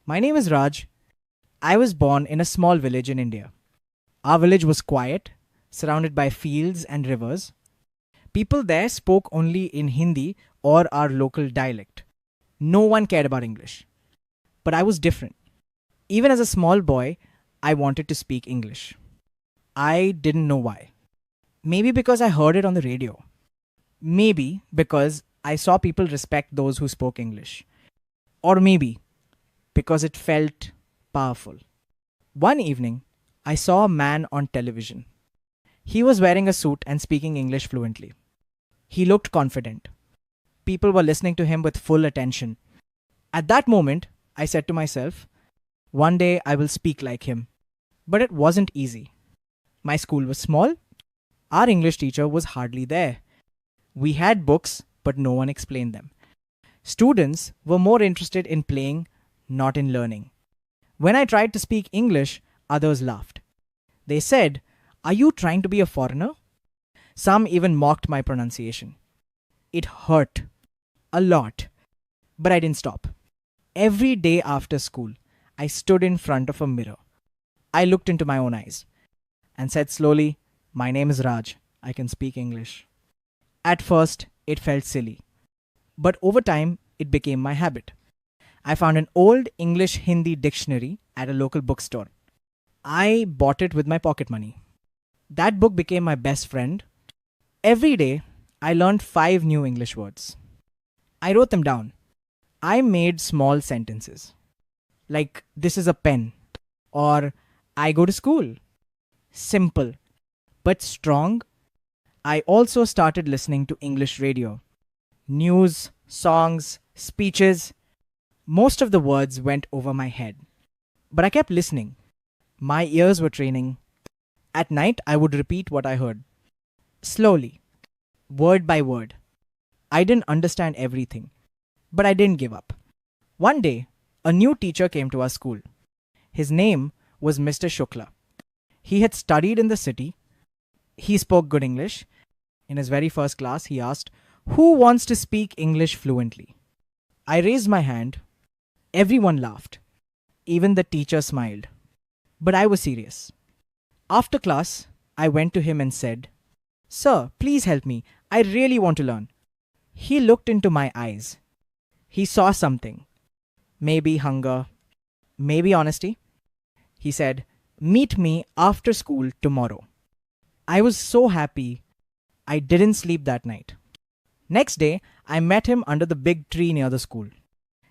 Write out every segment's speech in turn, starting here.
My name is Raj. I was born in a small village in India. Our village was quiet, surrounded by fields and rivers. People there spoke only in Hindi or our local dialect. No one cared about English. But I was different. Even as a small boy, I wanted to speak English. I didn't know why. Maybe because I heard it on the radio. Maybe because I saw people respect those who spoke English. Or maybe because it felt powerful. One evening, I saw a man on television. He was wearing a suit and speaking English fluently. He looked confident. People were listening to him with full attention. At that moment, I said to myself, one day I will speak like him. But it wasn't easy. My school was small. Our English teacher was hardly there. We had books, but no one explained them. Students were more interested in playing, not in learning. When I tried to speak English, others laughed. They said, "Are you trying to be a foreigner?" Some even mocked my pronunciation. It hurt a lot, but I didn't stop. Every day after school, I stood in front of a mirror. I looked into my own eyes and said slowly, "My name is Raj. I can speak English." At first, it felt silly, but over time, it became my habit. I found an old English Hindi dictionary at a local bookstore. I bought it with my pocket money. That book became my best friend. Every day, I learned 5 new English words. I wrote them down. I made small sentences like, "This is a pen," or "I go to school." Simple, but strong. I also started listening to English radio, news, songs, speeches. Most of the words went over my head, but I kept listening. My ears were training. At night, I would repeat what I heard, slowly, word by word. I didn't understand everything, but I didn't give up. One day, a new teacher came to our school. His name was Mr. Shukla. He had studied in the city. He spoke good English. In his very first class, he asked, "Who wants to speak English fluently?" I raised my hand. Everyone laughed. Even the teacher smiled. But I was serious. After class, I went to him and said, "Sir, please help me. I really want to learn." He looked into my eyes. He saw something. Maybe hunger, maybe honesty. He said, "Meet me after school tomorrow." I was so happy. I didn't sleep that night. Next day, I met him under the big tree near the school.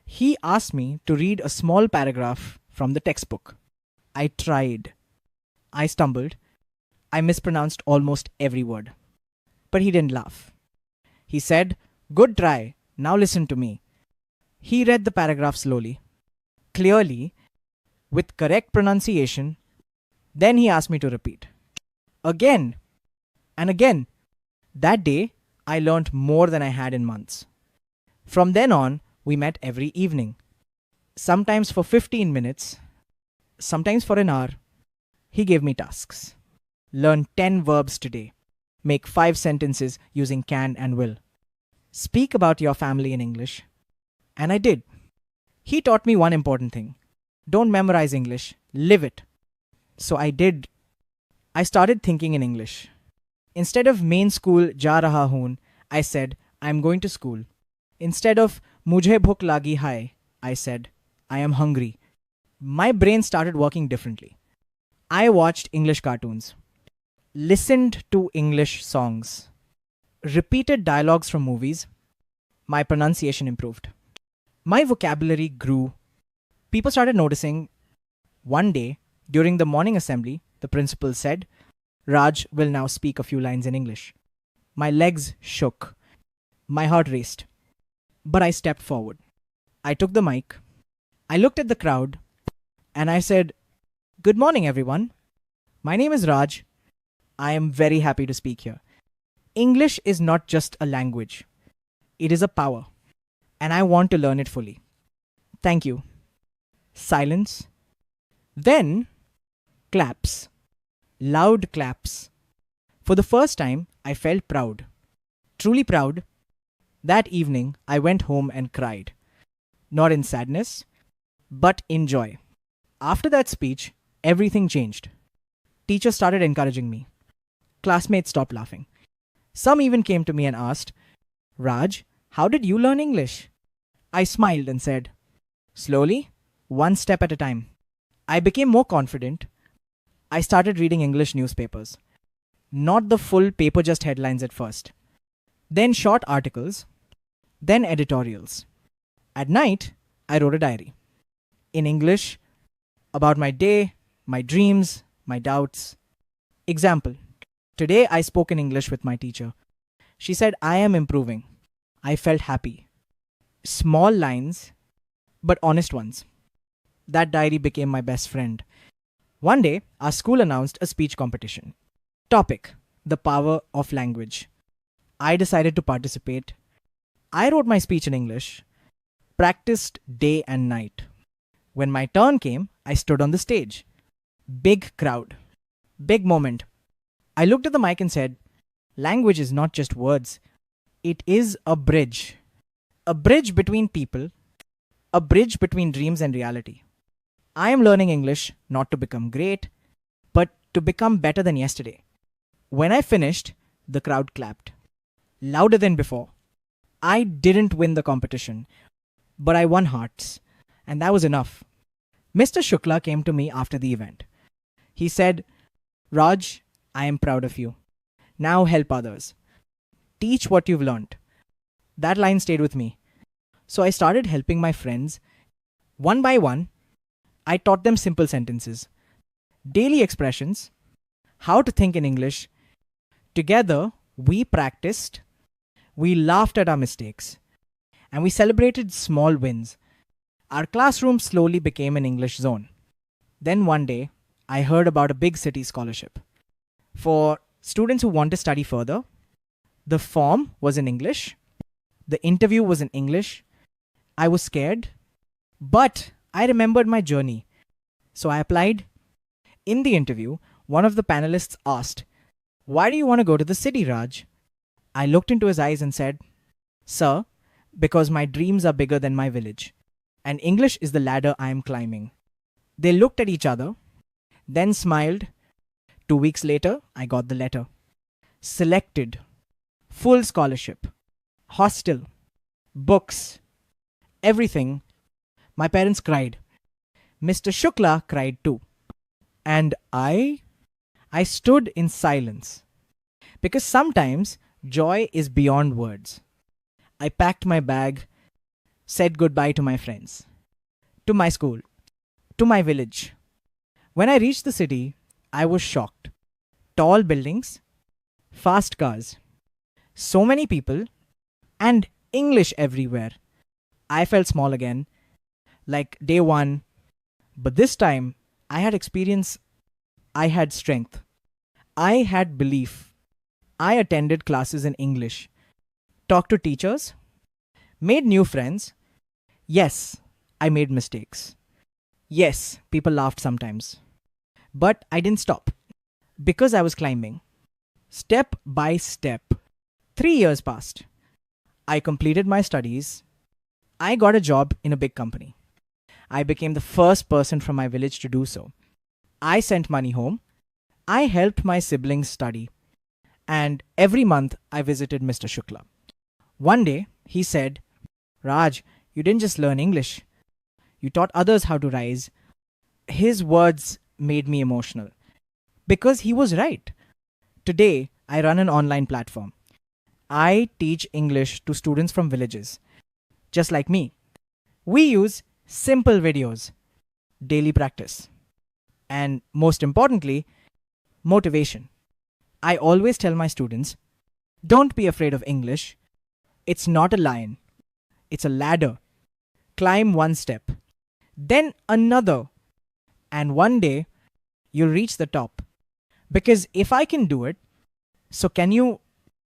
He asked me to read a small paragraph from the textbook. I tried. I stumbled. I mispronounced almost every word. But he didn't laugh. He said, "Good try. Now listen to me." He read the paragraph slowly, clearly, with correct pronunciation. Then he asked me to repeat. Again and again. That day, I learned more than I had in months. From then on, we met every evening. Sometimes for 15 minutes, sometimes for an hour. He gave me tasks. Learn 10 verbs today. Make 5 sentences using can and will. Speak about your family in English. And I did. He taught me one important thing. Don't memorize English, live it. So I did. I started thinking in English. Instead of main school ja raha hoon, I said, "I'm going to school." Instead of mujhe bhuk lagi hai, I said, "I am hungry." My brain started working differently. I watched English cartoons, listened to English songs, repeated dialogues from movies. My pronunciation improved. My vocabulary grew. People started noticing. One day, during the morning assembly, the principal said, "Raj will now speak a few lines in English." My legs shook. My heart raced. But I stepped forward. I took the mic. I looked at the crowd and I said, "Good morning, everyone. My name is Raj. I am very happy to speak here. English is not just a language, it is a power, and I want to learn it fully. Thank you." Silence. Then, claps. Loud claps. For the first time, I felt proud. Truly proud. That evening, I went home and cried. Not in sadness, but enjoy. After that speech, everything changed. Teachers started encouraging me. Classmates stopped laughing. Some even came to me and asked, Raj, how did you learn English? I smiled and said, slowly, one step at a time. I became more confident. I started reading English newspapers. Not the full paper, just headlines at first. Then short articles. Then editorials. At night, I wrote a diary. In English, about my day, my dreams, my doubts. Example. Today I spoke in English with my teacher. She said, I am improving. I felt happy. Small lines, but honest ones. That diary became my best friend. One day, our school announced a speech competition. Topic: the power of language. I decided to participate. I wrote my speech in English, practiced day and night. When my turn came, I stood on the stage. Big crowd. Big moment. I looked at the mic and said, language is not just words, it is a bridge. A bridge between people, a bridge between dreams and reality. I am learning English not to become great, but to become better than yesterday. When I finished, the crowd clapped. Louder than before. I didn't win the competition, but I won hearts, and that was enough. Mr. Shukla came to me after the event. He said, Raj, I am proud of you. Now help others. Teach what you've learned. That line stayed with me. So I started helping my friends. One by one, I taught them simple sentences, daily expressions, how to think in English. Together, we practiced, we laughed at our mistakes, and we celebrated small wins. Our classroom slowly became an English zone. Then one day, I heard about a big city scholarship. For students who want to study further, the form was in English, the interview was in English. I was scared, but I remembered my journey. So I applied. In the interview, one of the panelists asked, why do you want to go to the city, Raj? I looked into his eyes and said, Sir, because my dreams are bigger than my village, and English is the ladder I am climbing. They looked at each other, then smiled. 2 weeks later, I got the letter. Selected. Full scholarship. Hostel. Books. Everything. My parents cried. Mr. Shukla cried too. And I stood in silence. Because sometimes joy is beyond words. I packed my bag, said goodbye to my friends, to my school, to my village. When I reached the city, I was shocked. Tall buildings, fast cars, so many people, and English everywhere. I felt small again, like day one, but this time I had experience, I had strength, I had belief. I attended classes in English, talked to teachers, made new friends. Yes, I made mistakes. Yes, people laughed sometimes. But I didn't stop because I was climbing. Step by step. 3 years passed. I completed my studies. I got a job in a big company. I became the first person from my village to do so. I sent money home. I helped my siblings study. And every month I visited Mr. Shukla. One day he said, Raj, you didn't just learn English. You taught others how to rise. His words made me emotional. Because he was right. Today, I run an online platform. I teach English to students from villages, just like me. We use simple videos, daily practice, and most importantly, motivation. I always tell my students, don't be afraid of English. It's not a lion. It's a ladder. Climb one step, then another, and one day you'll reach the top. Because if I can do it, so can you